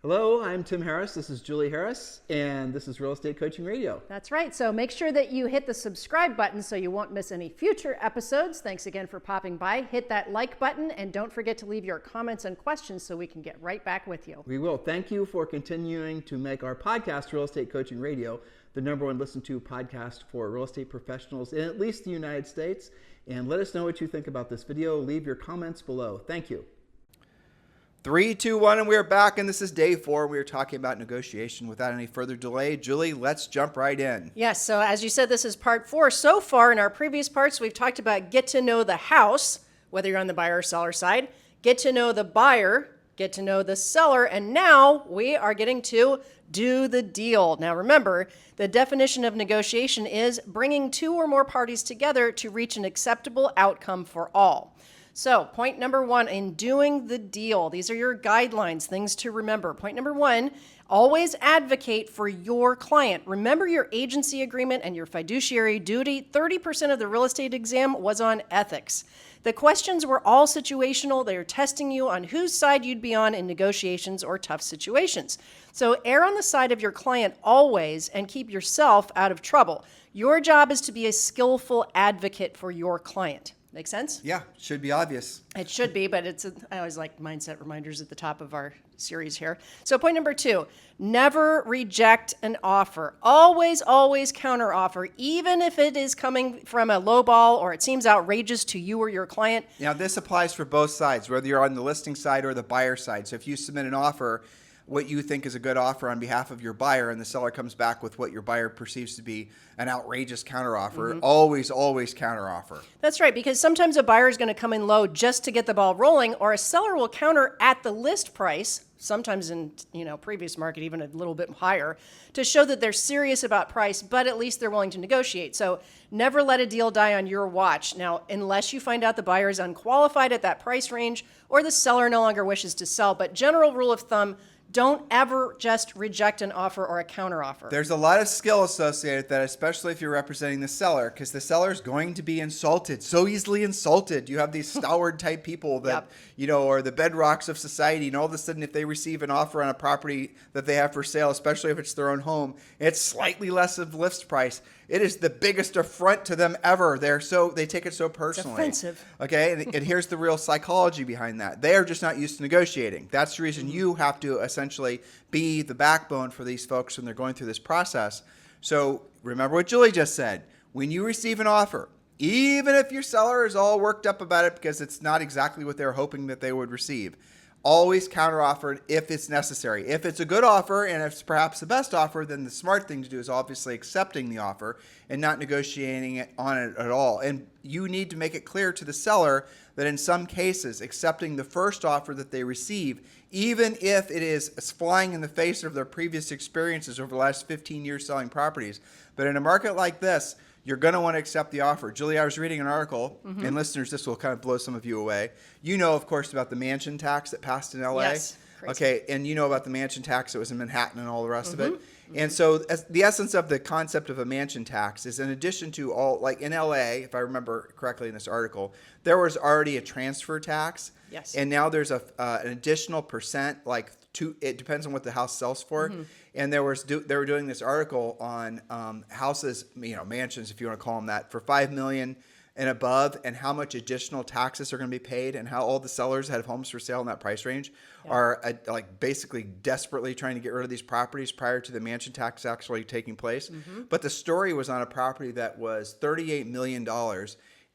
Hello, I'm Tim Harris. This is Julie Harris, and this is Real Estate Coaching Radio. That's right. So make sure that you hit the subscribe button so you won't miss any future episodes. Thanks again for popping by. Hit that like button, and don't forget to leave your comments and questions so we can get right back with you. We will. Thank you for continuing to make our podcast, Real Estate Coaching Radio, the #1 listened to podcast for real estate professionals in at least the United States. And let us know what you think about this video. Leave your comments below. Thank you. 3, 2, 1, and we're back, and this is day 4. We are talking about negotiation. Without any further delay, Julie, let's jump right in. Yes, so as you said, this is part 4. So far in our previous parts, we've talked about get to know the house, whether you're on the buyer or seller side, get to know the buyer, get to know the seller, and now we are getting to do the deal. Now remember, the definition of negotiation is bringing 2 or more parties together to reach an acceptable outcome for all. So point number 1 in doing the deal, these are your guidelines, things to remember. Point number 1, always advocate for your client. Remember your agency agreement and your fiduciary duty. 30% of the real estate exam was on ethics. The questions were all situational. They were testing you on whose side you'd be on in negotiations or tough situations. So err on the side of your client always and keep yourself out of trouble. Your job is to be a skillful advocate for your client. Make sense? Yeah, should be obvious. It should be, but I always like mindset reminders at the top of our series here. So point number 2, never reject an offer. Always, always counter offer, even if it is coming from a low ball or it seems outrageous to you or your client. Now, this applies for both sides, whether you're on the listing side or the buyer side. So if you submit an offer, what you think is a good offer on behalf of your buyer, and the seller comes back with what your buyer perceives to be an outrageous counteroffer, always, always counteroffer. That's right, because sometimes a buyer is going to come in low just to get the ball rolling, or a seller will counter at the list price, sometimes in previous market even a little bit higher, to show that they're serious about price, but at least they're willing to negotiate. So never let a deal die on your watch. Now, unless you find out the buyer is unqualified at that price range or the seller no longer wishes to sell, but general rule of thumb, don't ever just reject an offer or a counteroffer. There's a lot of skill associated with that, especially if you're representing the seller, because the seller is going to be insulted, so easily insulted. You have these stalwart type people that, are the bedrocks of society, and all of a sudden if they receive an offer on a property that they have for sale, especially if it's their own home, it's slightly less of list price. It is the biggest affront to them ever. They take it so personally. It's offensive. Okay, and here's the real psychology behind that. They are just not used to negotiating. That's the reason you have to essentially be the backbone for these folks when they're going through this process. So remember what Julie just said. When you receive an offer, even if your seller is all worked up about it because it's not exactly what they're hoping that they would receive, always counteroffer if it's necessary. If it's a good offer and it's perhaps the best offer, then the smart thing to do is obviously accepting the offer and not negotiating on it at all. And you need to make it clear to the seller that in some cases, accepting the first offer that they receive, even if it is flying in the face of their previous experiences over the last 15 years selling properties. But in a market like this, you're going to want to accept the offer. Julie, I was reading an article, and listeners, this will kind of blow some of you away. You know, of course, about the mansion tax that passed in LA. Yes. Crazy. Okay, and you know about the mansion tax that was in Manhattan and all the rest of it. And so the essence of the concept of a mansion tax is in addition to all, like in LA, if I remember correctly in this article, there was already a transfer tax. Yes. And now there's an additional percent, it depends on what the house sells for. And they were doing this article on houses, mansions, if you want to call them that, for $5 million and above, and how much additional taxes are going to be paid, and how all the sellers that have homes for sale in that price range are basically desperately trying to get rid of these properties prior to the mansion tax actually taking place. But the story was on a property that was $38 million,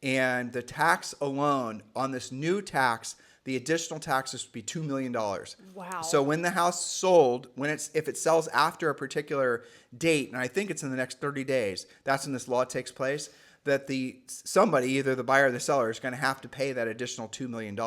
and the tax alone on this new tax, the additional taxes would be $2 million. Wow. So when the house sold, if it sells after a particular date, and I think it's in the next 30 days, that's when this law takes place, that somebody, either the buyer or the seller, is going to have to pay that additional $2 million.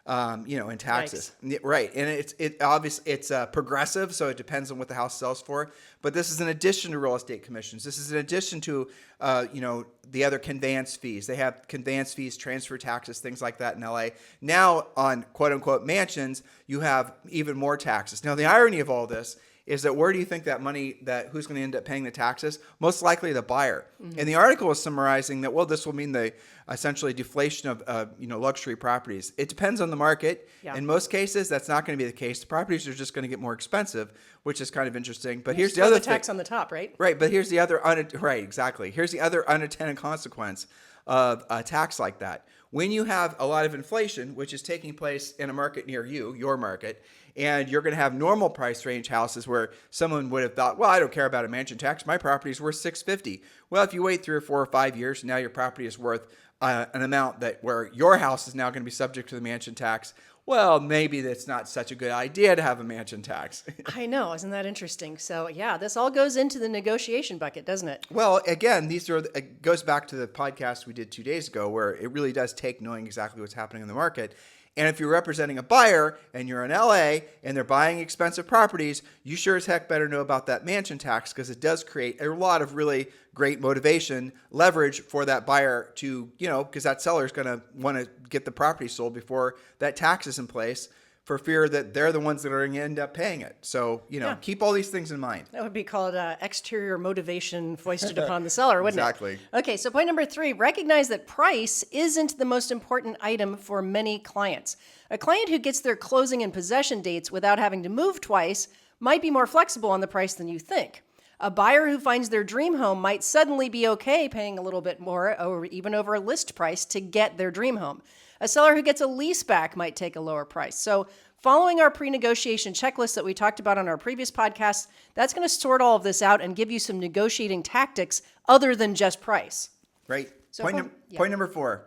In taxes. Right. And it's progressive, so it depends on what the house sells for. But this is in addition to real estate commissions. This is in addition to, the other conveyance fees. They have conveyance fees, transfer taxes, things like that in LA. Now on quote unquote mansions, you have even more taxes. Now the irony of all this is that where do you think that money, that who's going to end up paying the taxes? Most likely the buyer. And the article is summarizing that, well, this will mean the essentially deflation of luxury properties. It depends on the market. Yeah. In most cases, that's not going to be the case. The properties are just going to get more expensive, which is kind of interesting. But here's the Throw other the tax thing. on the top, right? Right, but here's the other right, exactly. Here's the other unintended consequence of a tax like that. When you have a lot of inflation, which is taking place in a market near you, your market, and you're going to have normal price range houses where someone would have thought, well, I don't care about a mansion tax. My property is worth $650. Well, if you wait 3 or 4 or 5 years, now your property is worth an amount that where your house is now going to be subject to the mansion tax. Well, maybe that's not such a good idea to have a mansion tax. I know. Isn't that interesting? So, yeah, this all goes into the negotiation bucket, doesn't it? Well, again, it goes back to the podcast we did 2 days ago, where it really does take knowing exactly what's happening in the market. And if you're representing a buyer and you're in LA and they're buying expensive properties, you sure as heck better know about that mansion tax, because it does create a lot of really great motivation, leverage for that buyer to, because that seller is going to want to get the property sold before that tax is in place, for fear that they're the ones that are going to end up paying it. So, keep all these things in mind. That would be called exterior motivation foisted upon the seller, wouldn't Exactly. it? Okay, so point number 3, recognize that price isn't the most important item for many clients. A client who gets their closing and possession dates without having to move twice might be more flexible on the price than you think. A buyer who finds their dream home might suddenly be okay paying a little bit more, or even over a list price, to get their dream home. A seller who gets a lease back might take a lower price. So following our pre-negotiation checklist that we talked about on our previous podcast, that's going to sort all of this out and give you some negotiating tactics other than just price. Right. So Point number 4.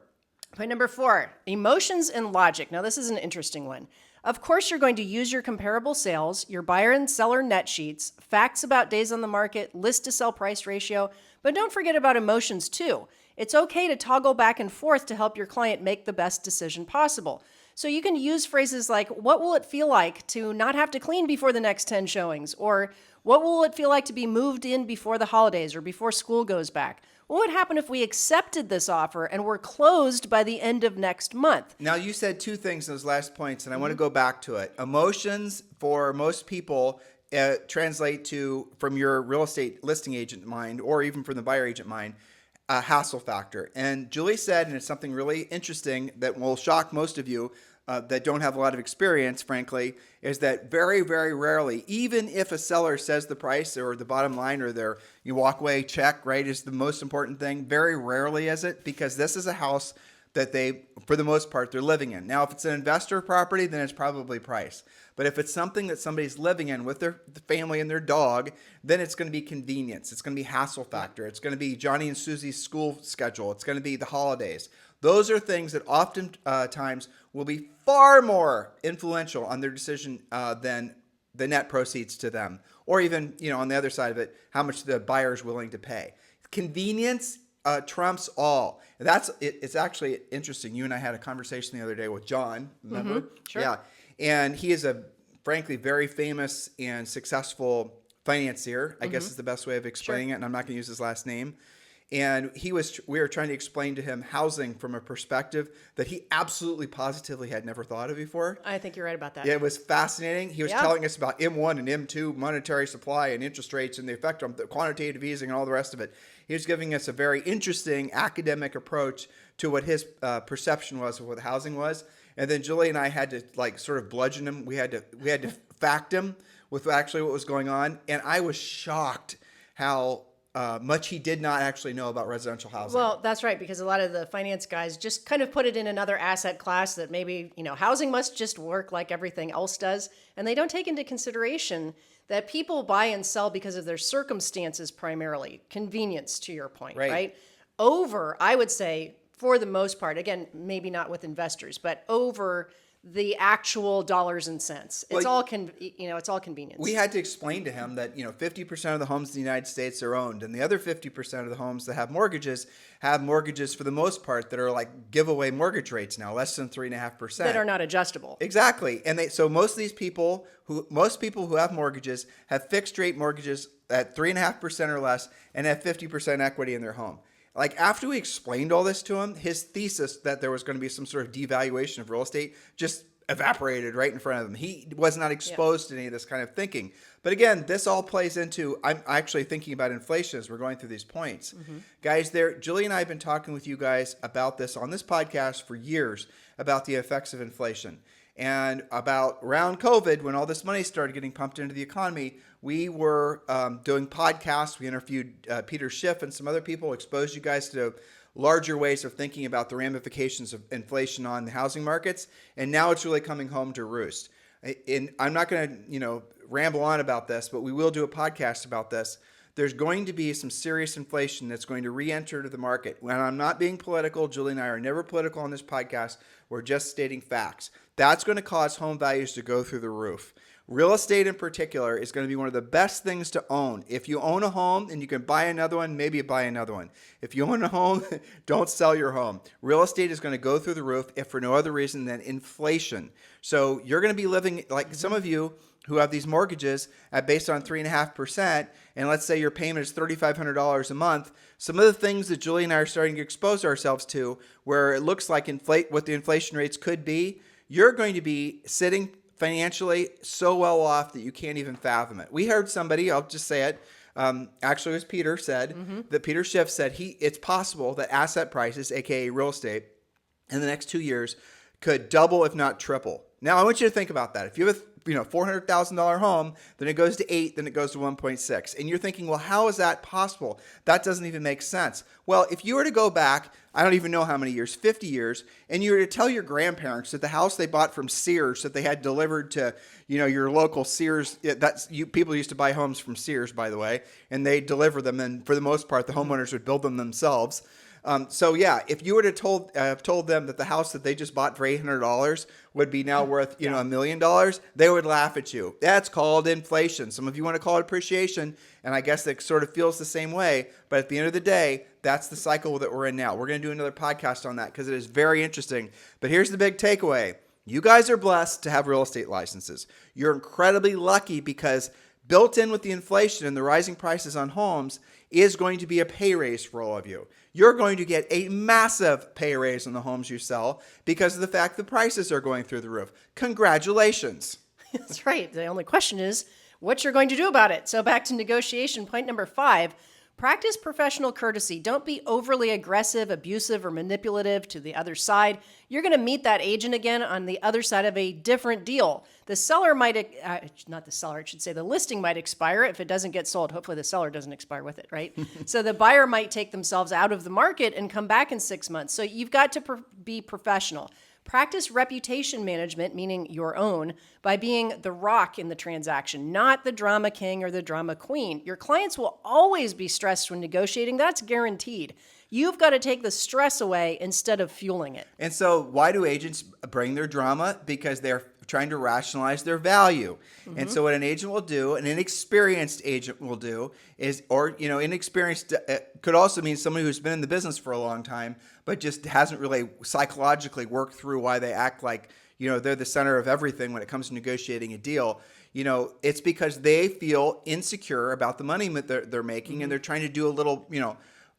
Point number 4, emotions and logic. Now, this is an interesting one. Of course, you're going to use your comparable sales, your buyer and seller net sheets, facts about days on the market, list to sell price ratio, but don't forget about emotions too. It's okay to toggle back and forth to help your client make the best decision possible. So you can use phrases like, what will it feel like to not have to clean before the next 10 showings? Or what will it feel like to be moved in before the holidays or before school goes back? What would happen if we accepted this offer and were closed by the end of next month? Now, you said 2 things in those last points, and I want to go back to it. Emotions, for most people, translate to, from your real estate listing agent mind, or even from the buyer agent mind, a hassle factor. And Julie said, and it's something really interesting that will shock most of you that don't have a lot of experience, frankly, is that very, very rarely, even if a seller says the price or the bottom line or their walkaway check, right, is the most important thing, very rarely is it, because this is a house that they, for the most part, they're living in. Now, if it's an investor property, then it's probably price. But if it's something that somebody's living in with their family and their dog, then it's going to be convenience. It's going to be hassle factor. It's going to be Johnny and Susie's school schedule. It's going to be the holidays. Those are things that often times will be far more influential on their decision than the net proceeds to them. Or even, on the other side of it, how much the buyer is willing to pay. Convenience trumps all. It's actually interesting. You and I had a conversation the other day with John, remember? Sure. Yeah. And he is a, frankly, very famous and successful financier, I guess is the best way of explaining it, and I'm not going to use his last name. And we were trying to explain to him housing from a perspective that he absolutely positively had never thought of before. I think you're right about that. Yeah, it was fascinating. He was telling us about M1 and M2, monetary supply and interest rates and the effect on the quantitative easing and all the rest of it. He was giving us a very interesting academic approach to what his perception was of what housing was. And then Julie and I had to sort of bludgeon him. We had to fact him with actually what was going on. And I was shocked how much he did not actually know about residential housing. Well, that's right, because a lot of the finance guys just kind of put it in another asset class that maybe, housing must just work like everything else does. And they don't take into consideration that people buy and sell because of their circumstances primarily. Convenience, to your point, right? Over, I would say, for the most part, again, maybe not with investors, but over the actual dollars and cents. It's all it's all convenience. We had to explain to him that 50% of the homes in the United States are owned, and the other 50% of the homes that have mortgages for the most part that are like giveaway mortgage rates now, less than 3.5%. That are not adjustable. Exactly, and so most people who have mortgages have fixed rate mortgages at 3.5% or less, and have 50% equity in their home. Like, after we explained all this to him, his thesis that there was going to be some sort of devaluation of real estate just evaporated right in front of him. He was not exposed to any of this kind of thinking. But again, this all plays into, I'm actually thinking about inflation as we're going through these points. Guys, Julie and I have been talking with you guys about this on this podcast for years, about the effects of inflation. And about around COVID, when all this money started getting pumped into the economy, we were doing podcasts. We interviewed Peter Schiff and some other people, exposed you guys to larger ways of thinking about the ramifications of inflation on the housing markets. And now it's really coming home to roost. I'm not going to, ramble on about this, but we will do a podcast about this. There's going to be some serious inflation that's going to re-enter to the market. When I'm not being political, Julie and I are never political on this podcast. We're just stating facts. That's going to cause home values to go through the roof. Real estate in particular is going to be one of the best things to own. If you own a home and you can buy another one, maybe buy another one. If you own a home, don't sell your home. Real estate is going to go through the roof if for no other reason than inflation. So you're going to be living like some of you who have these mortgages based on 3.5%, and let's say your payment is $3,500 a month. Some of the things that Julie and I are starting to expose ourselves to, where it looks like what the inflation rates could be, you're going to be sitting financially so well off that you can't even fathom it. We heard somebody, I'll just say it, actually it was Peter said, that Peter Schiff said it's possible that asset prices, aka real estate, in the next 2 years could double if not triple. Now I want you to think about that. If you have a $400,000 home, then it goes to 8, then it goes to 1.6. And you're thinking, well, how is that possible? That doesn't even make sense. Well, if you were to go back, I don't even know how many years, 50 years, and you were to tell your grandparents that the house they bought from Sears that they had delivered to, your local Sears, people used to buy homes from Sears, by the way, and they deliver them, and for the most part, the homeowners would build them themselves. If you were to told them that the house that they just bought for $800 would be now worth, $1 million, they would laugh at you. That's called inflation. Some of you want to call it appreciation, and I guess it sort of feels the same way. But at the end of the day, that's the cycle that we're in now. We're going to do another podcast on that because it is very interesting. But here's the big takeaway. You guys are blessed to have real estate licenses. You're incredibly lucky because built in with the inflation and the rising prices on homes is going to be a pay raise for all of you. You're going to get a massive pay raise on the homes you sell because of the fact the prices are going through the roof. Congratulations. That's right. The only question is what you're going to do about it. So back to negotiation. Point number 5, practice professional courtesy. Don't be overly aggressive, abusive, or manipulative to the other side. You're going to meet that agent again on the other side of a different deal. The seller the listing might expire if it doesn't get sold. Hopefully the seller doesn't expire with it, right? So the buyer might take themselves out of the market and come back in 6 months. So you've got to be professional. Practice reputation management, meaning your own, by being the rock in the transaction, not the drama king or the drama queen. Your clients will always be stressed when negotiating. That's guaranteed. You've got to take the stress away instead of fueling it. And so why do agents bring their drama? Because they're trying to rationalize their value. And so what an agent will do, an inexperienced agent will do is, inexperienced could also mean somebody who's been in the business for a long time, but just hasn't really psychologically worked through why they act like, they're the center of everything when it comes to negotiating a deal. It's because they feel insecure about the money that they're making, and they're trying to do a little,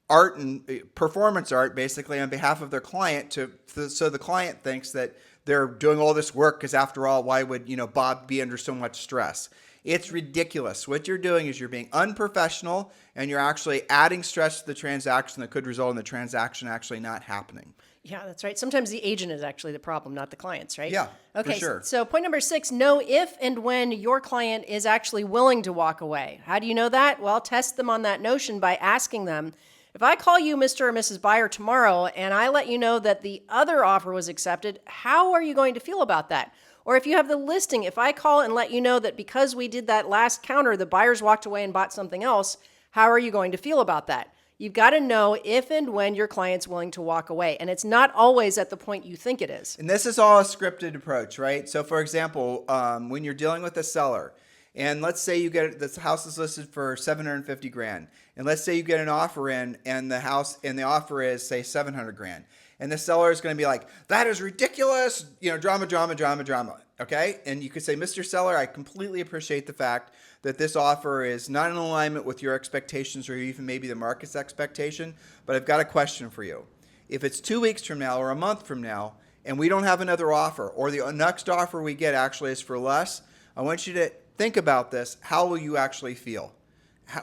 art and performance art basically on behalf of their client so the client thinks that they're doing all this work because after all, why would, Bob be under so much stress? It's ridiculous. What you're doing is you're being unprofessional and you're actually adding stress to the transaction that could result in the transaction actually not happening. Yeah, that's right. Sometimes the agent is actually the problem, not the clients, right? Yeah, okay, for sure. So point number 6, know if and when your client is actually willing to walk away. How do you know that? Well, test them on that notion by asking them, if I call you Mr. or Mrs. Buyer tomorrow and I let you know that the other offer was accepted, how are you going to feel about that? Or if you have the listing, if I call and let you know that because we did that last counter, the buyers walked away and bought something else, how are you going to feel about that? You've got to know if and when your client's willing to walk away. And it's not always at the point you think it is. And this is all a scripted approach, right? So for example, when you're dealing with a seller, and let's say you get this house is listed for $750,000, and let's say you get an offer in, and the offer is say $700,000, and the seller is going to be like, "That is ridiculous!" Drama. Okay, and you could say, "Mr. Seller, I completely appreciate the fact that this offer is not in alignment with your expectations or even maybe the market's expectation, but I've got a question for you. If it's 2 weeks from now or a month from now, and we don't have another offer, or the next offer we get actually is for less, I want you to think about this. How will you actually feel?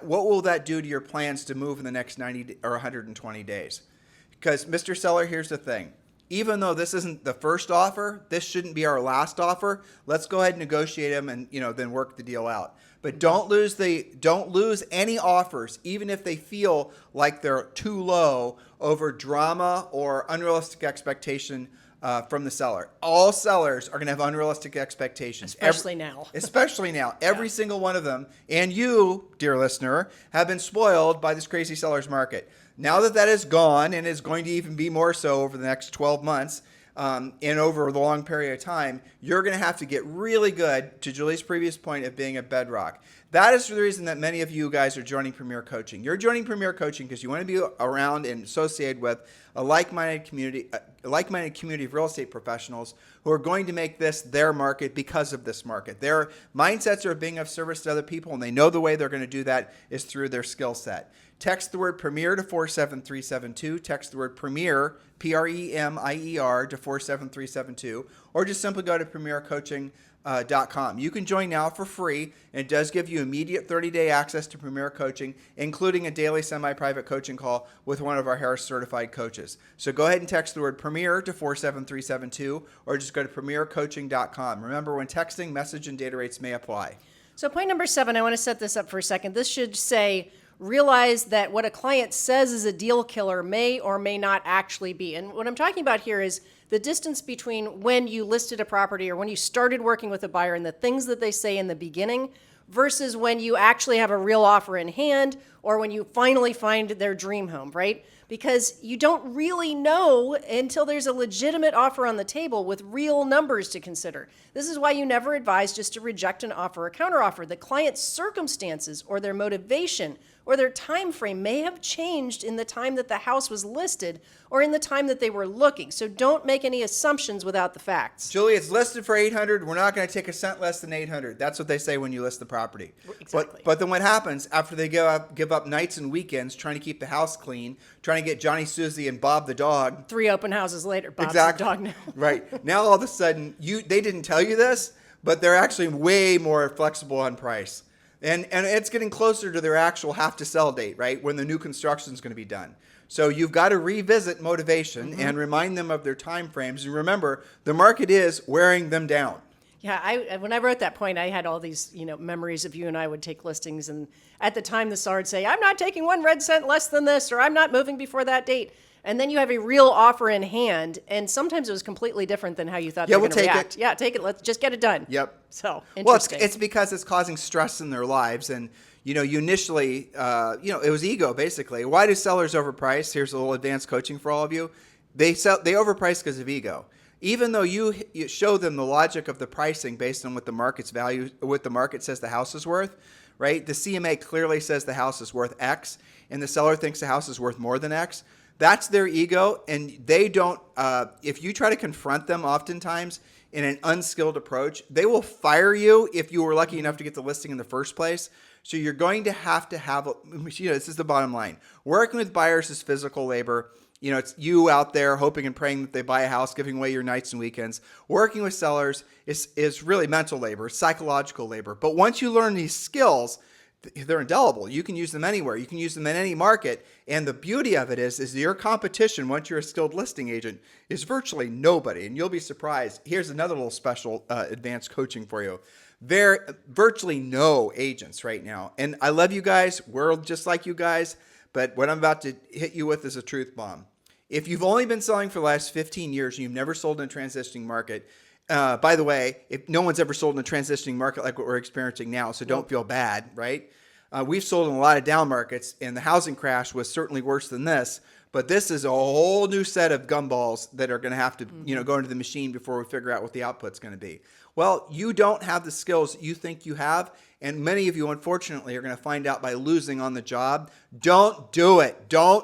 What will that do to your plans to move in the next 90 or 120 days? Because, Mr. Seller, here's the thing. Even though this isn't the first offer, this shouldn't be our last offer. Let's go ahead and negotiate them and then work the deal out. But don't lose any offers, even if they feel like they're too low, over drama or unrealistic expectation from the seller. All sellers are going to have unrealistic expectations. Especially now. Especially now. Every single one of them. And you, dear listener, have been spoiled by this crazy seller's market. Now that is gone, and is going to even be more so over the next 12 months, and over the long period of time, you're going to have to get really good, to Julie's previous point, of being a bedrock. That is the reason that many of you guys are joining Premier Coaching. You're joining Premier Coaching because you want to be around and associated with a like-minded community of real estate professionals who are going to make this their market because of this market. Their mindsets are being of service to other people, and they know the way they're going to do that is through their skill set. Text the word Premier to 47372. Text the word Premier, Premier, to 47372. Or just simply go to premiercoaching.com. You can join now for free, and it does give you immediate 30-day access to Premier Coaching, including a daily semi-private coaching call with one of our Harris certified coaches. So go ahead and text the word Premier to 47372, or just go to premiercoaching.com. Remember, when texting, message and data rates may apply. So point number 7, I want to set this up for a second. This should say, realize that what a client says is a deal killer may or may not actually be. And what I'm talking about here is the distance between when you listed a property or when you started working with a buyer and the things that they say in the beginning versus when you actually have a real offer in hand or when you finally find their dream home, right? Because you don't really know until there's a legitimate offer on the table with real numbers to consider. This is why you never advise just to reject an offer or counteroffer. The client's circumstances or their motivation or their time frame may have changed in the time that the house was listed or in the time that they were looking. So don't make any assumptions without the facts. Julie, it's listed for $800. We're not going to take a cent less than $800. That's what they say when you list the property. Exactly. But then what happens after they give up nights and weekends trying to keep the house clean, trying to get Johnny, Susie, and Bob the dog. 3 open houses later, Bob's Exactly. the dog now. Right. Now all of a sudden, they didn't tell you this, but they're actually way more flexible on price. And it's getting closer to their actual have to sell date, right? When the new construction is going to be done. So you've got to revisit motivation and remind them of their time frames. And remember, the market is wearing them down. Yeah, when I wrote that point, I had all these, memories of you and I would take listings, and at the time the seller would say, "I'm not taking 1 red cent less than this," or "I'm not moving before that date." And then you have a real offer in hand, and sometimes it was completely different than how you thought they were going to react. It. Yeah, take it. Let's just get it done. Yep. So Well, interesting. it's because it's causing stress in their lives, and you initially, it was ego basically. Why do sellers overprice? Here's a little advanced coaching for all of you. They overprice because of ego. Even though you show them the logic of the pricing based on what the market's value, what the market says the house is worth, right? The CMA clearly says the house is worth X, and the seller thinks the house is worth more than X. That's their ego, and they don't, if you try to confront them oftentimes in an unskilled approach, they will fire you if you were lucky enough to get the listing in the first place. So you're going to have, this is the bottom line. Working with buyers is physical labor. It's you out there hoping and praying that they buy a house, giving away your nights and weekends. Working with sellers is really mental labor, psychological labor. But once you learn these skills, they're indelible. You can use them anywhere. You can use them in any market. And the beauty of it is your competition, once you're a skilled listing agent, is virtually nobody. And you'll be surprised. Here's another little special advanced coaching for you. There are virtually no agents right now. And I love you guys. We're just like you guys. But what I'm about to hit you with is a truth bomb. If you've only been selling for the last 15 years and you've never sold in a transitioning market, by the way, if no one's ever sold in a transitioning market like what we're experiencing now, so don't feel bad, right? We've sold in a lot of down markets, and the housing crash was certainly worse than this. But this is a whole new set of gumballs that are going to have to, go into the machine before we figure out what the output's going to be. Well, you don't have the skills you think you have, and many of you, unfortunately, are going to find out by losing on the job. Don't do it.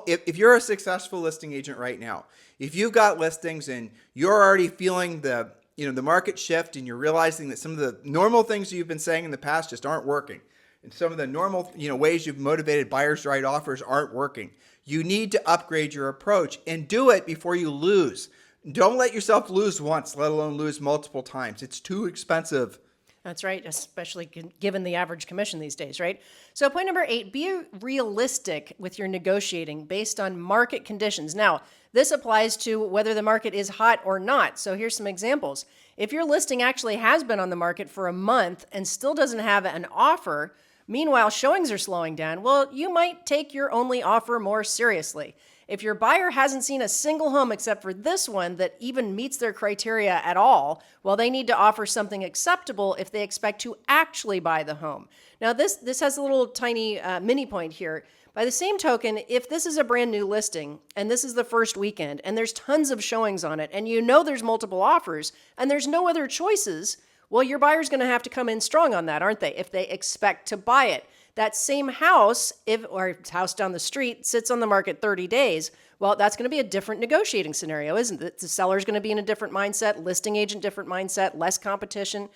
If you're a successful listing agent right now, if you've got listings and you're already feeling the market shift and you're realizing that some of the normal things you've been saying in the past just aren't working, and some of the normal, ways you've motivated buyers to write offers aren't working, you need to upgrade your approach and do it before you lose. Don't let yourself lose once, let alone lose multiple times. It's too expensive. That's right, especially given the average commission these days, right? So point number 8, be realistic with your negotiating based on market conditions. Now, this applies to whether the market is hot or not. So here's some examples. If your listing actually has been on the market for a month and still doesn't have an offer, meanwhile showings are slowing down, well, you might take your only offer more seriously. If your buyer hasn't seen a single home except for this one that even meets their criteria at all, well, they need to offer something acceptable if they expect to actually buy the home. Now, this has a little tiny mini point here. By the same token, if this is a brand new listing and this is the first weekend and there's tons of showings on it and you know there's multiple offers and there's no other choices, well, your buyer's going to have to come in strong on that, aren't they, if they expect to buy it. That same house, or house down the street, sits on the market 30 days, well, that's going to be a different negotiating scenario, isn't it? The seller's going to be in a different mindset, listing agent different mindset, less competition,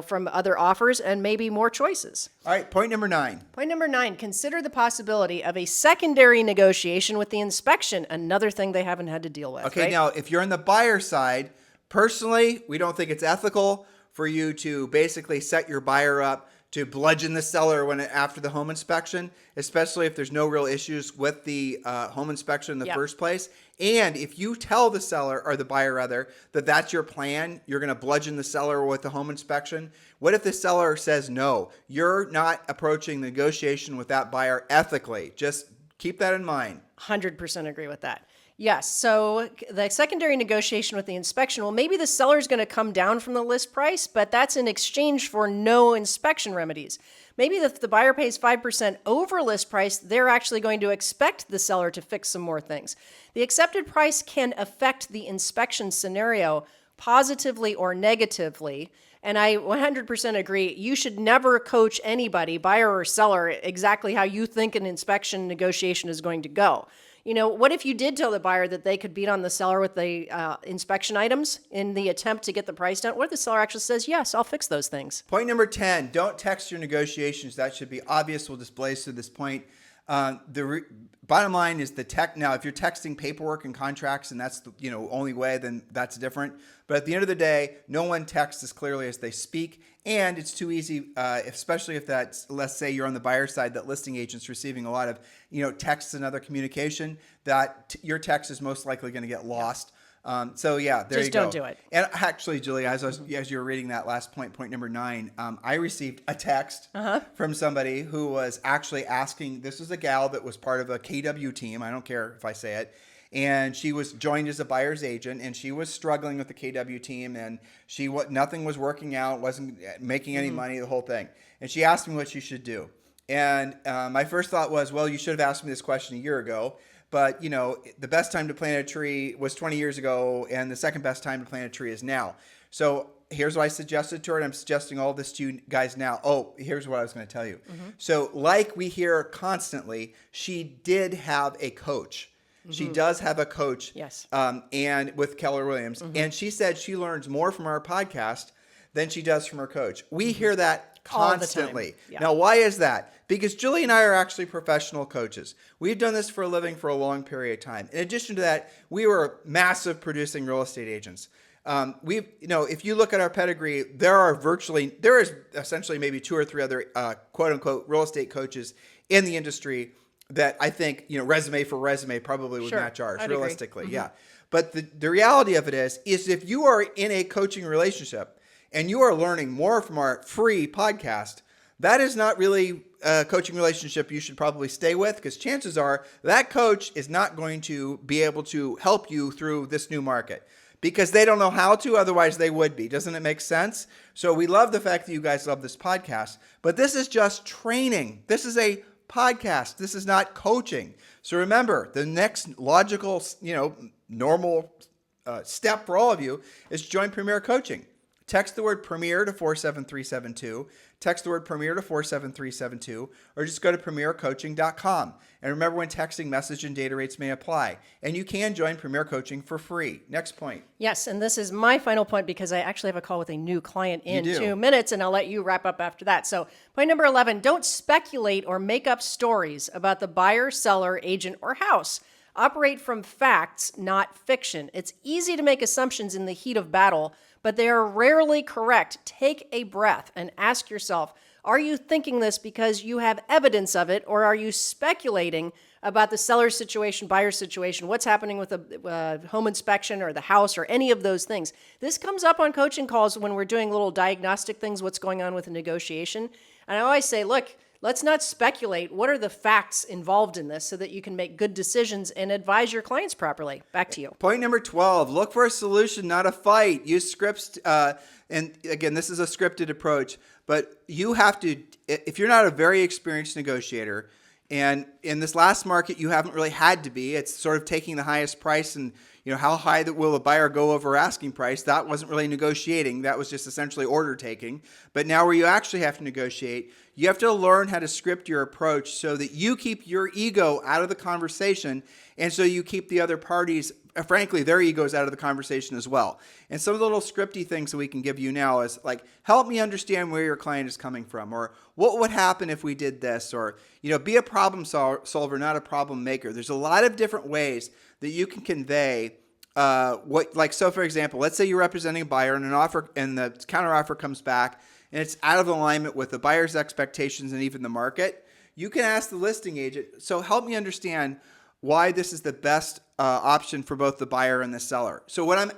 from other offers, and maybe more choices. All right, point number 9. Point number 9, consider the possibility of a secondary negotiation with the inspection, another thing they haven't had to deal with. Okay, right? now, if you're on the buyer side, personally, we don't think it's ethical for you to basically set your buyer up to bludgeon the seller after the home inspection, especially if there's no real issues with the home inspection in the first place. And if you tell the seller, or the buyer rather, that that's your plan, you're going to bludgeon the seller with the home inspection. What if the seller says no? You're not approaching the negotiation with that buyer ethically. Just keep that in mind. 100% agree with that. Yes. So the secondary negotiation with the inspection, well, maybe the seller's going to come down from the list price, but that's in exchange for no inspection remedies. Maybe if the buyer pays 5% over list price, they're actually going to expect the seller to fix some more things. The accepted price can affect the inspection scenario positively or negatively. And I 100% agree. You should never coach anybody, buyer or seller, exactly how you think an inspection negotiation is going to go. What if you did tell the buyer that they could beat on the seller with the inspection items in the attempt to get the price down? What if the seller actually says, yes, I'll fix those things? Point number 10, don't text your negotiations. That should be obvious. We'll just blaze through this point. Bottom line is now, if you're texting paperwork and contracts and that's the only way, then that's different. But at the end of the day, no one texts as clearly as they speak. And it's too easy, especially if that's, let's say you're on the buyer side, that listing agent's receiving a lot of, texts and other communication, that your text is most likely going to get lost. There Just you go. Just don't do it. And actually, Julie, as you were reading that last point number 9, I received a text from somebody who was actually asking, this is a gal that was part of a KW team. I don't care if I say it. And she was joined as a buyer's agent, and she was struggling with the KW team, and nothing was working out, wasn't making any money, the whole thing. And she asked me what she should do. And my first thought was, well, you should have asked me this question a year ago. But, the best time to plant a tree was 20 years ago, and the second best time to plant a tree is now. So here's what I suggested to her, and I'm suggesting all this to you guys now. Oh, here's what I was going to tell you. So like we hear constantly, she did have a coach. She does have a coach. Yes. And with Keller Williams. And she said she learns more from our podcast than she does from her coach. We hear that constantly. All the time. Yeah. Now, why is that? Because Julie and I are actually professional coaches. We've done this for a living for a long period of time. In addition to that, we were massive producing real estate agents. If you look at our pedigree, there is essentially maybe 2 or 3 other quote unquote real estate coaches in the industry that I think, resume for resume probably would match ours, I'd realistically. agree. Yeah. But the reality of it is if you are in a coaching relationship and you are learning more from our free podcast, that is not really a coaching relationship you should probably stay with, because chances are that coach is not going to be able to help you through this new market because they don't know how to, otherwise they would be. Doesn't it make sense? So we love the fact that you guys love this podcast, but this is just training. This is a podcast. This is not coaching. So remember, the next logical, normal step for all of you is join Premier Coaching. Text the word Premier to 47372. Text the word Premier to 47372, or just go to premiercoaching.com. And remember, when texting, message and data rates may apply. And you can join Premier Coaching for free. Next point. Yes, and this is my final point because I actually have a call with a new client in You do. 2 minutes, and I'll let you wrap up after that. So point number 11, don't speculate or make up stories about the buyer, seller, agent, or house. Operate from facts, not fiction. It's easy to make assumptions in the heat of battle, but they are rarely correct. Take a breath and ask yourself, are you thinking this because you have evidence of it, or are you speculating about the seller's situation, buyer's situation, what's happening with the home inspection or the house or any of those things? This comes up on coaching calls when we're doing little diagnostic things, what's going on with a negotiation. And I always say, look, let's not speculate. What are the facts involved in this so that you can make good decisions and advise your clients properly? Back to you. Point number 12, look for a solution, not a fight. Use scripts. And again, this is a scripted approach, but you have to, if you're not a very experienced negotiator, and in this last market, you haven't really had to be. It's sort of taking the highest price and, how high will the buyer go over asking price? That wasn't really negotiating. That was just essentially order taking. But now where you actually have to negotiate, you have to learn how to script your approach so that you keep your ego out of the conversation, and so you keep the other parties, frankly, their egos out of the conversation as well. And some of the little scripty things that we can give you now is like, help me understand where your client is coming from, or what would happen if we did this, or, be a problem solver, not a problem maker. There's a lot of different ways that you can convey so for example, let's say you're representing a buyer and an offer, and the counter offer comes back and it's out of alignment with the buyer's expectations and even the market. You can ask the listing agent, so help me understand why this is the best option for both the buyer and the seller. So what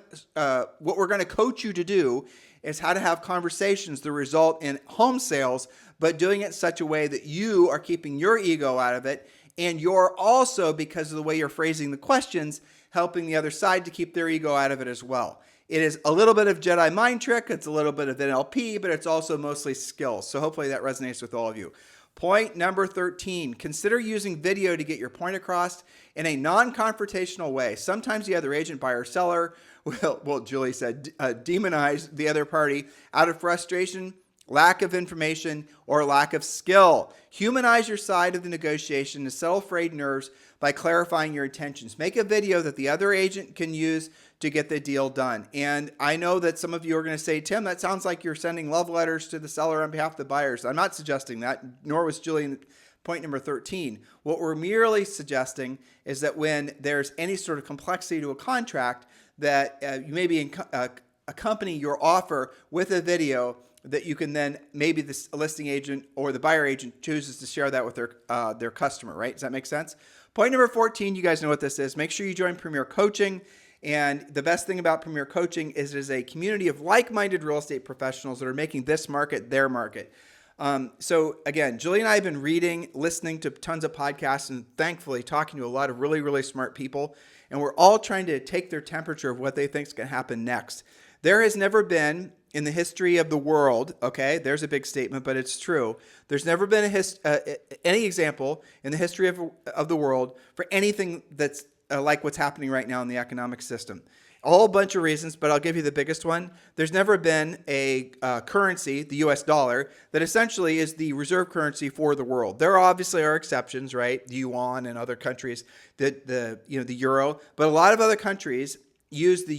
we're going to coach you to do is how to have conversations that result in home sales, but doing it in such a way that you are keeping your ego out of it, and you're also, because of the way you're phrasing the questions, helping the other side to keep their ego out of it as well. It is a little bit of Jedi mind trick, it's a little bit of NLP, but it's also mostly skills. So hopefully that resonates with all of you. Point number 13, consider using video to get your point across in a non-confrontational way. Sometimes the other agent, buyer, seller will, Julie said, demonize the other party out of frustration, lack of information, or lack of skill. Humanize your side of the negotiation to settle frayed nerves by clarifying your intentions. Make a video that the other agent can use to get the deal done. And I know that some of you are going to say, Tim, that sounds like you're sending love letters to the seller on behalf of the buyers. I'm not suggesting that, nor was Julie in point number 13. What we're merely suggesting is that when there's any sort of complexity to a contract, that you maybe accompany your offer with a video that you can then, maybe the listing agent or the buyer agent chooses to share that with their customer, right? Does that make sense? Point number 14, you guys know what this is. Make sure you join Premier Coaching. And the best thing about Premier Coaching is it is a community of like-minded real estate professionals that are making this market their market. So again, Julie and I have been reading, listening to tons of podcasts, and thankfully talking to a lot of really, really smart people. And we're all trying to take their temperature of what they think is going to happen next. There has never been, in the history of the world, okay, there's a big statement, but it's true. There's never been any example in the history of the world for anything that's like what's happening right now in the economic system. A whole bunch of reasons, but I'll give you the biggest one. There's never been a currency, the US dollar, that essentially is the reserve currency for the world. There obviously are exceptions, right? The yuan and other countries, the euro, but a lot of other countries use the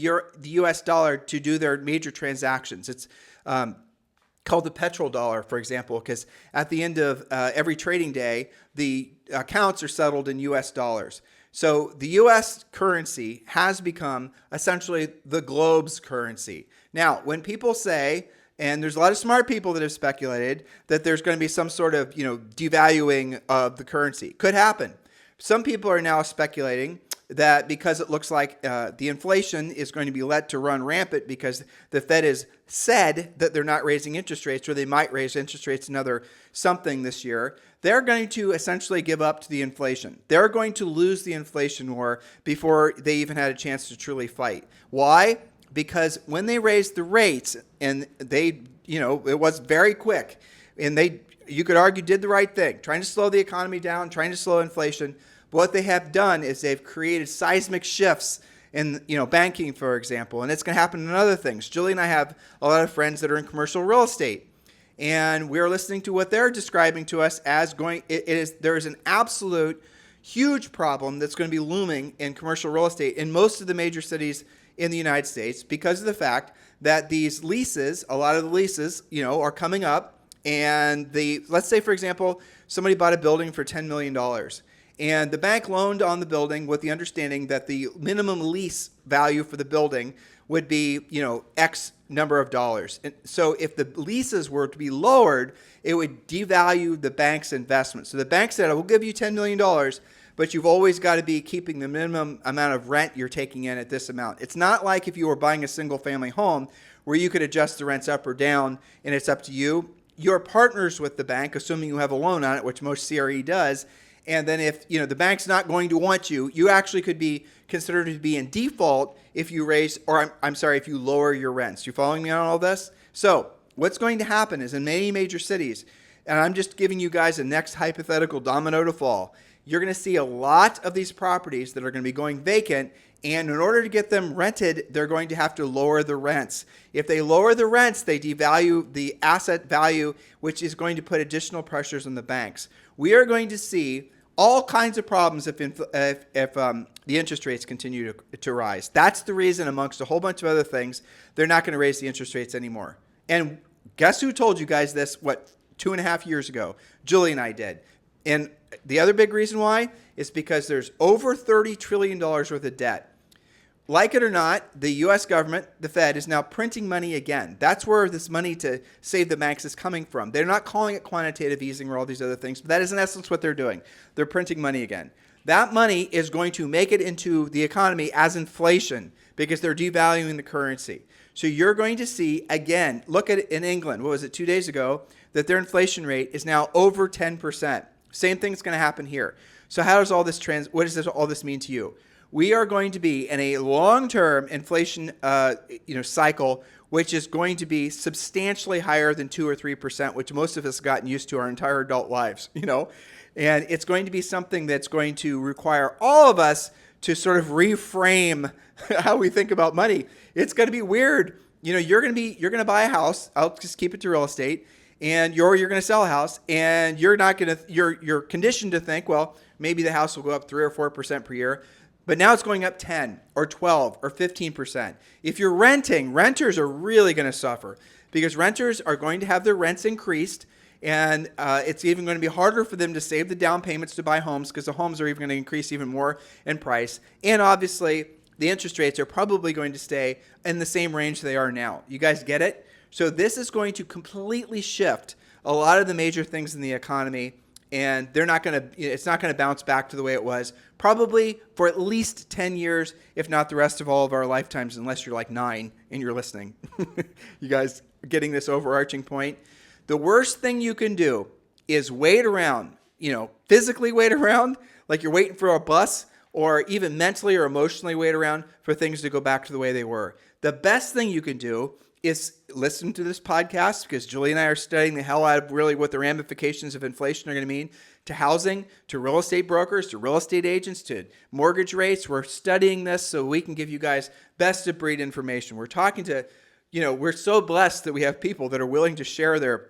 US dollar to do their major transactions. It's called the petrodollar, for example, because at the end of every trading day, the accounts are settled in US dollars. So the US currency has become essentially the globe's currency. Now, when people say, and there's a lot of smart people that have speculated that there's going to be some sort of, devaluing of the currency. Could happen. Some people are now speculating that because it looks like the inflation is going to be let to run rampant because the Fed has said that they're not raising interest rates, or they might raise interest rates another something this year, they're going to essentially give up to the inflation. They're going to lose the inflation war before they even had a chance to truly fight. Why? Because when they raised the rates, and they, it was very quick, and you could argue did the right thing, trying to slow the economy down, trying to slow inflation. But what they have done is they've created seismic shifts in banking, for example, and it's going to happen in other things. Julie and I have a lot of friends that are in commercial real estate, and we're listening to what they're describing to us as there is an absolute huge problem that's going to be looming in commercial real estate in most of the major cities in the United States because of the fact that these leases, a lot of the leases, are coming up, and let's say, for example, somebody bought a building for $10 million. And the bank loaned on the building with the understanding that the minimum lease value for the building would be, X number of dollars. And so if the leases were to be lowered, it would devalue the bank's investment. So the bank said, we'll give you $10 million, but you've always got to be keeping the minimum amount of rent you're taking in at this amount. It's not like if you were buying a single family home where you could adjust the rents up or down and it's up to you. You're partners with the bank, assuming you have a loan on it, which most CRE does. And then if the bank's not going to want you, you actually could be considered to be in default if you if you lower your rents. You following me on all this? So what's going to happen is in many major cities, and I'm just giving you guys a next hypothetical domino to fall, you're going to see a lot of these properties that are going to be going vacant. And in order to get them rented, they're going to have to lower the rents. If they lower the rents, they devalue the asset value, which is going to put additional pressures on the banks. We are going to see all kinds of problems if the interest rates continue to rise. That's the reason, amongst a whole bunch of other things, they're not going to raise the interest rates anymore. And guess who told you guys this, 2.5 years ago? Julie and I did. And the other big reason why is because there's over $30 trillion worth of debt. Like it or not, the U.S. government, the Fed, is now printing money again. That's where this money to save the banks is coming from. They're not calling it quantitative easing or all these other things, but that is in essence what they're doing. They're printing money again. That money is going to make it into the economy as inflation because they're devaluing the currency. So you're going to see, again, look at it in England, 2 days ago, that their inflation rate is now over 10%. Same thing's going to happen here. So how does all this what does all this mean to you? We are going to be in a long-term inflation, cycle, which is going to be substantially higher than 2 or 3%, which most of us have gotten used to our entire adult lives, And it's going to be something that's going to require all of us to sort of reframe how we think about money. It's going to be weird. You're going to buy a house. I'll just keep it to real estate. And you're going to sell a house, and you're conditioned to think, well, maybe the house will go up 3 or 4% per year. But now it's going up 10 or 12 or 15%. If you're renting, renters are really going to suffer because renters are going to have their rents increased, and it's even going to be harder for them to save the down payments to buy homes because the homes are even going to increase even more in price. And obviously, the interest rates are probably going to stay in the same range they are now. You guys get it? So this is going to completely shift a lot of the major things in the economy. And it's not going to bounce back to the way it was probably for at least 10 years, if not the rest of all of our lifetimes, unless you're like 9 and you're listening. You guys are getting this overarching point? The worst thing you can do is wait around, physically wait around like you're waiting for a bus, or even mentally or emotionally wait around for things to go back to the way they were. The best thing you can do is listen to this podcast because Julie and I are studying the hell out of really what the ramifications of inflation are going to mean to housing, to real estate brokers, to real estate agents, to mortgage rates. We're studying this so we can give you guys best of breed information. We're talking to, we're so blessed that we have people that are willing to share their,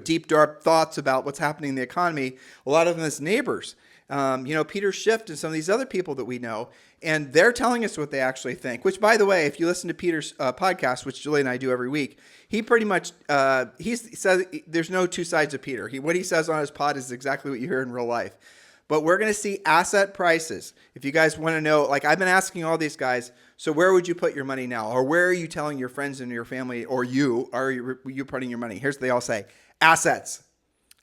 deep, dark thoughts about what's happening in the economy. A lot of them as neighbors. Peter Schiff and some of these other people that we know, and they're telling us what they actually think, which, by the way, if you listen to Peter's podcast, which Julie and I do every week, he pretty much, he says there's no two sides of Peter. What he says on his pod is exactly what you hear in real life. But we're going to see asset prices. If you guys want to know, like I've been asking all these guys, so where would you put your money now? Or where are you telling your friends and your family, or are you putting your money? Here's what they all say: assets.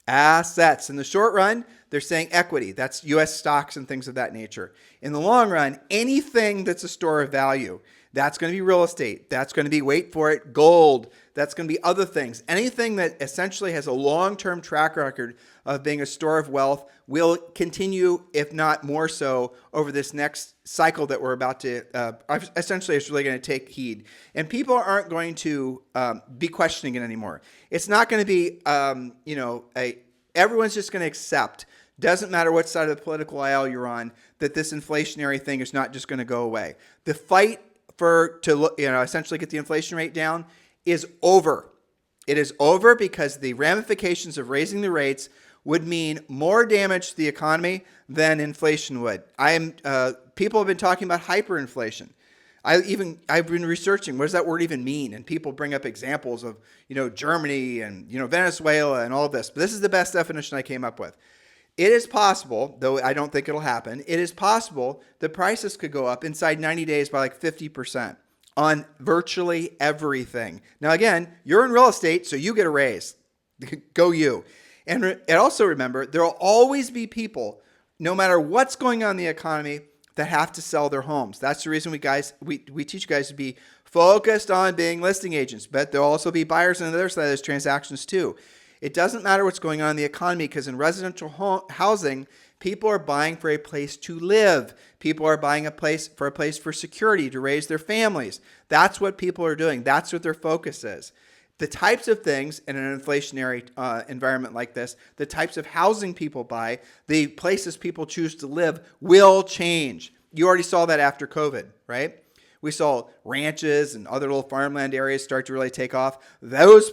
Assets. In the short run, they're saying equity. That's U.S. stocks and things of that nature. In the long run, anything that's a store of value, that's going to be real estate. That's going to be, wait for it, gold. That's going to be other things. Anything that essentially has a long-term track record of being a store of wealth will continue, if not more so, over this next cycle that we're about to, essentially it's really going to take heed. And people aren't going to be questioning it anymore. It's not going to be, everyone's just going to accept, doesn't matter what side of the political aisle you're on, that this inflationary thing is not just going to go away. The fight to essentially get the inflation rate down is over. It is over because the ramifications of raising the rates would mean more damage to the economy than inflation would. People have been talking about hyperinflation. I've been researching, what does that word even mean? And people bring up examples of, Germany and, Venezuela and all this. But this is the best definition I came up with. It is possible, though I don't think it'll happen, it is possible that prices could go up inside 90 days by like 50% on virtually everything. Now, again, you're in real estate, so you get a raise. Go you. And also remember, there will always be people, no matter what's going on in the economy, that have to sell their homes. That's the reason we teach you guys to be focused on being listing agents, but there'll also be buyers on the other side of those transactions too. It doesn't matter what's going on in the economy, because in residential housing, people are buying for a place to live. People are buying a place for security, to raise their families. That's what people are doing. That's what their focus is. The types of things in an inflationary environment like this, the types of housing people buy, the places people choose to live will change. You already saw that after COVID, right? We saw ranches and other little farmland areas start to really take off. Those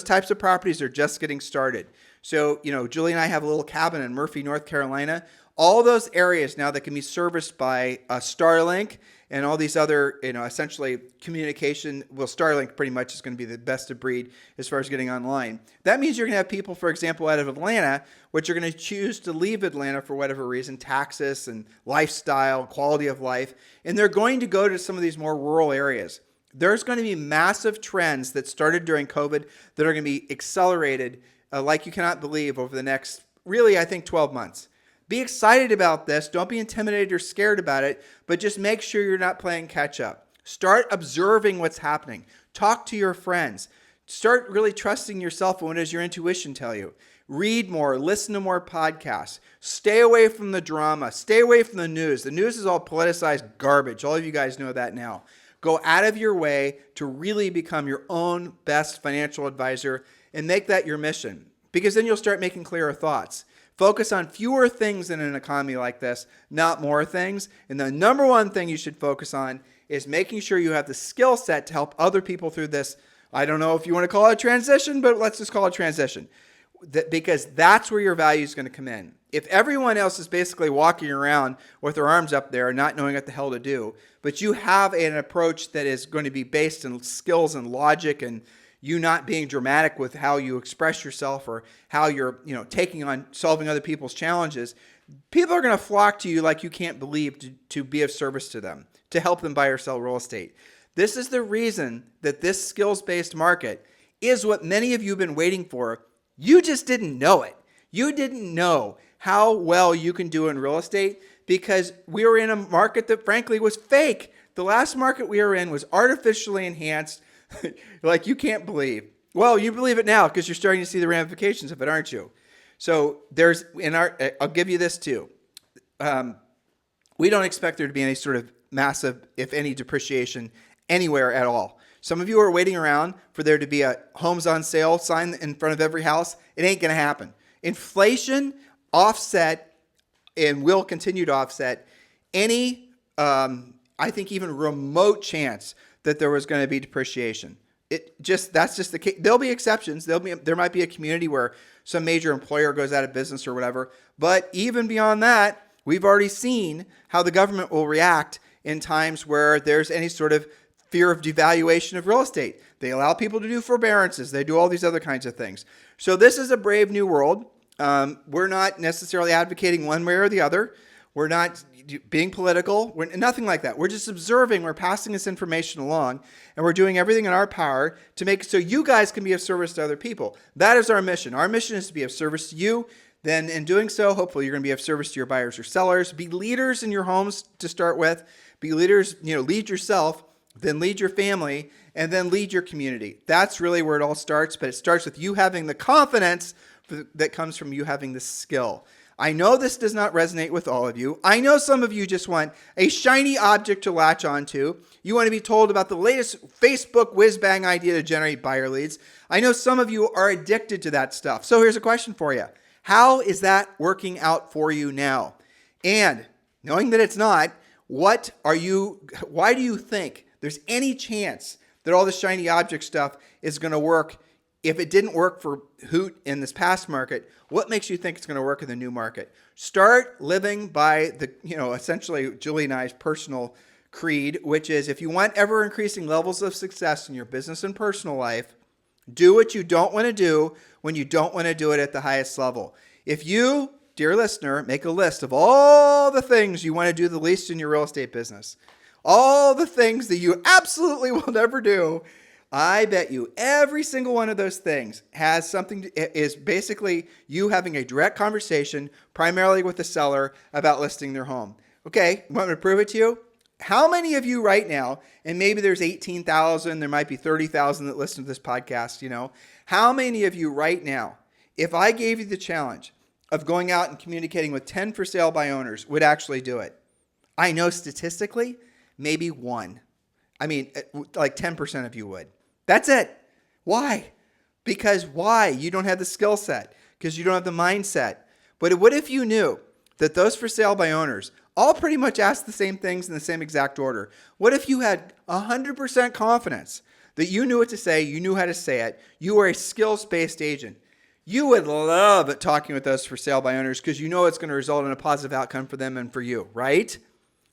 types of properties are just getting started. So, Julie and I have a little cabin in Murphy, North Carolina. All those areas now that can be serviced by Starlink and all these other, essentially communication. Well, Starlink pretty much is going to be the best of breed as far as getting online. That means you're going to have people, for example, out of Atlanta, which are going to choose to leave Atlanta for whatever reason, taxes and lifestyle, quality of life, and they're going to go to some of these more rural areas. There's going to be massive trends that started during COVID that are going to be accelerated like you cannot believe over the next, really, I think 12 months. Be excited about this. Don't be intimidated or scared about it, but just make sure you're not playing catch up. Start observing what's happening. Talk to your friends. Start really trusting yourself and what does your intuition tell you. Read more, listen to more podcasts. Stay away from the drama. Stay away from the news. The news is all politicized garbage. All of you guys know that now. Go out of your way to really become your own best financial advisor and make that your mission, because then you'll start making clearer thoughts. Focus on fewer things in an economy like this, not more things. And the number one thing you should focus on is making sure you have the skill set to help other people through this. I don't know if you want to call it a transition, but let's just call it transition. Because that's where your value is going to come in. If everyone else is basically walking around with their arms up there, not knowing what the hell to do, but you have an approach that is going to be based on skills and logic and you not being dramatic with how you express yourself or how you're, taking on solving other people's challenges, people are going to flock to you like you can't believe to be of service to them, to help them buy or sell real estate. This is the reason that this skills-based market is what many of you have been waiting for. You just didn't know it. You didn't know how well you can do in real estate because we were in a market that frankly was fake. The last market we were in was artificially enhanced like you can't believe. Well, you believe it now because you're starting to see the ramifications of it, aren't you? So I'll give you this too. We don't expect there to be any sort of massive, if any, depreciation anywhere at all. Some of you are waiting around for there to be a homes on sale sign in front of every house. It ain't going to happen. Inflation offset and will continue to offset any, I think, even remote chance that there was going to be depreciation. That's just the case. There'll be exceptions. There might be a community where some major employer goes out of business or whatever. But even beyond that, we've already seen how the government will react in times where there's any sort of fear of devaluation of real estate. They allow people to do forbearances. They do all these other kinds of things. So this is a brave new world. We're not necessarily advocating one way or the other. We're not being political. We're nothing like that. We're just observing. We're passing this information along, and we're doing everything in our power to make it so you guys can be of service to other people. That is our mission. Our mission is to be of service to you. Then in doing so, hopefully you're going to be of service to your buyers or sellers. Be leaders in your homes to start with. Be leaders, lead yourself, then lead your family, and then lead your community. That's really where it all starts, but it starts with you having the confidence that comes from you having the skill. I know this does not resonate with all of you. I know some of you just want a shiny object to latch onto. You want to be told about the latest Facebook whiz-bang idea to generate buyer leads. I know some of you are addicted to that stuff. So here's a question for you. How is that working out for you now? And knowing that it's not, why do you think there's any chance that all the shiny object stuff is going to work? If it didn't work for Hoot in this past market, what makes you think it's going to work in the new market? Start living by the, essentially Julie and I's personal creed, which is if you want ever increasing levels of success in your business and personal life, do what you don't want to do when you don't want to do it at the highest level. If you dear listener, make a list of all the things you want to do the least in your real estate business. All the things that you absolutely will never do. I bet you every single one of those things has something is basically you having a direct conversation, primarily with the seller, about listing their home. Okay, want me to prove it to you? How many of you right now, and maybe there's 18,000, there might be 30,000 that listen to this podcast, how many of you right now, if I gave you the challenge of going out and communicating with 10 for sale by owners, would actually do it? I know statistically, maybe one. I mean, like 10% of you would. That's it. Why? Because why? You don't have the skill set, because you don't have the mindset. But what if you knew that those for sale by owners all pretty much ask the same things in the same exact order? What if you had 100% confidence that you knew what to say, you knew how to say it, you were a skills-based agent? You would love talking with those for sale by owners because you know it's going to result in a positive outcome for them and for you, right?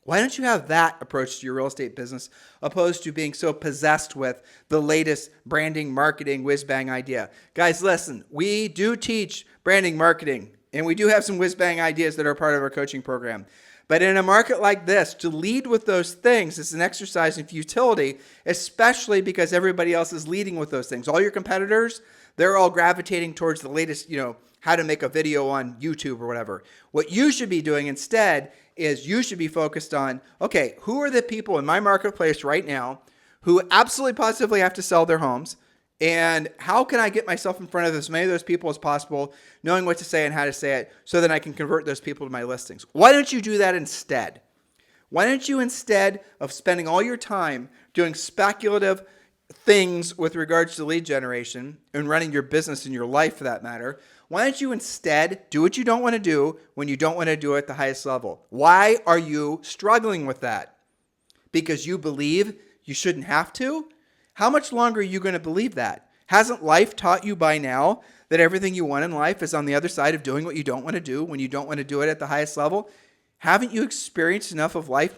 Why don't you have that approach to your real estate business opposed to being so possessed with the latest branding, marketing, whiz-bang idea? Guys, listen, we do teach branding, marketing, and we do have some whiz-bang ideas that are part of our coaching program. But in a market like this, to lead with those things is an exercise in futility, especially because everybody else is leading with those things. All your competitors, they're all gravitating towards the latest, how to make a video on YouTube or whatever. What you should be doing instead is you should be focused on, okay, who are the people in my marketplace right now who absolutely positively have to sell their homes, and how can I get myself in front of as many of those people as possible, knowing what to say and how to say it, so that I can convert those people to my listings? Why don't you do that instead? Why don't you, instead of spending all your time doing speculative things with regards to lead generation and running your business and your life for that matter, why don't you instead do what you don't want to do when you don't want to do it at the highest level? Why are you struggling with that? Because you believe you shouldn't have to? How much longer are you going to believe that? Hasn't life taught you by now that everything you want in life is on the other side of doing what you don't want to do when you don't want to do it at the highest level? Haven't you experienced enough of life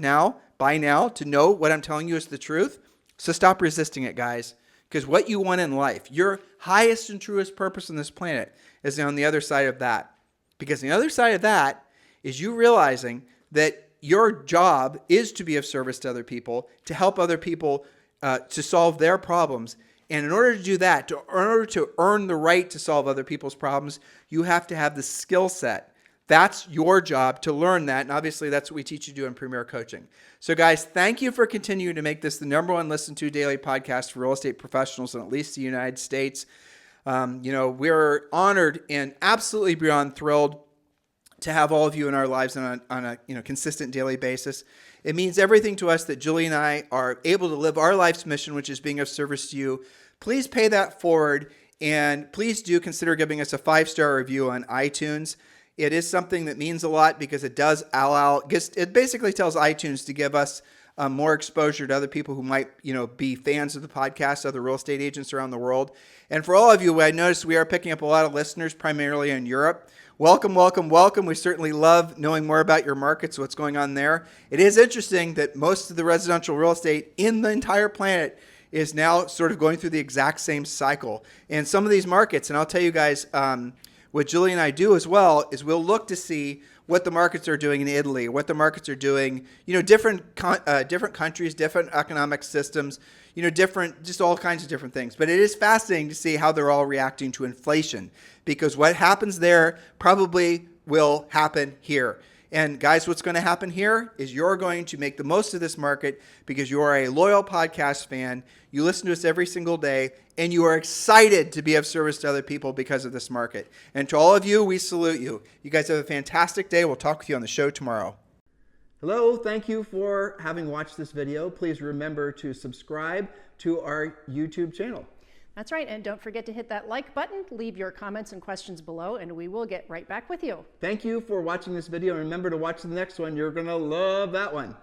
by now, to know what I'm telling you is the truth? So stop resisting it, guys. Because what you want in life, your highest and truest purpose on this planet, is on the other side of that. Because the other side of that is you realizing that your job is to be of service to other people, to help other people to solve their problems. And in order to do that, in order to earn the right to solve other people's problems, you have to have the skill set. That's your job to learn that. And obviously, that's what we teach you to do in Premier Coaching. So guys, thank you for continuing to make this the #1 listened to daily podcast for real estate professionals in at least the United States. We're honored and absolutely beyond thrilled to have all of you in our lives on a consistent daily basis. It means everything to us that Julie and I are able to live our life's mission, which is being of service to you. Please pay that forward, and please do consider giving us a 5-star review on iTunes. It is something that means a lot because it does it basically tells iTunes to give us more exposure to other people who might, be fans of the podcast, other real estate agents around the world. And for all of you, I noticed we are picking up a lot of listeners, primarily in Europe. Welcome, welcome, welcome. We certainly love knowing more about your markets, what's going on there. It is interesting that most of the residential real estate in the entire planet is now sort of going through the exact same cycle. And some of these markets, and I'll tell you guys, what Julie and I do as well is we'll look to see what the markets are doing in Italy, what the markets are doing, different countries, different economic systems, just all kinds of different things. But it is fascinating to see how they're all reacting to inflation, because what happens there probably will happen here. And guys, what's going to happen here is you're going to make the most of this market because you are a loyal podcast fan. You listen to us every single day, and you are excited to be of service to other people because of this market. And to all of you, we salute you. You guys have a fantastic day. We'll talk with you on the show tomorrow. Hello, thank you for having watched this video. Please remember to subscribe to our YouTube channel. That's right, and don't forget to hit that like button, leave your comments and questions below, and we will get right back with you. Thank you for watching this video, and remember to watch the next one. You're going to love that one.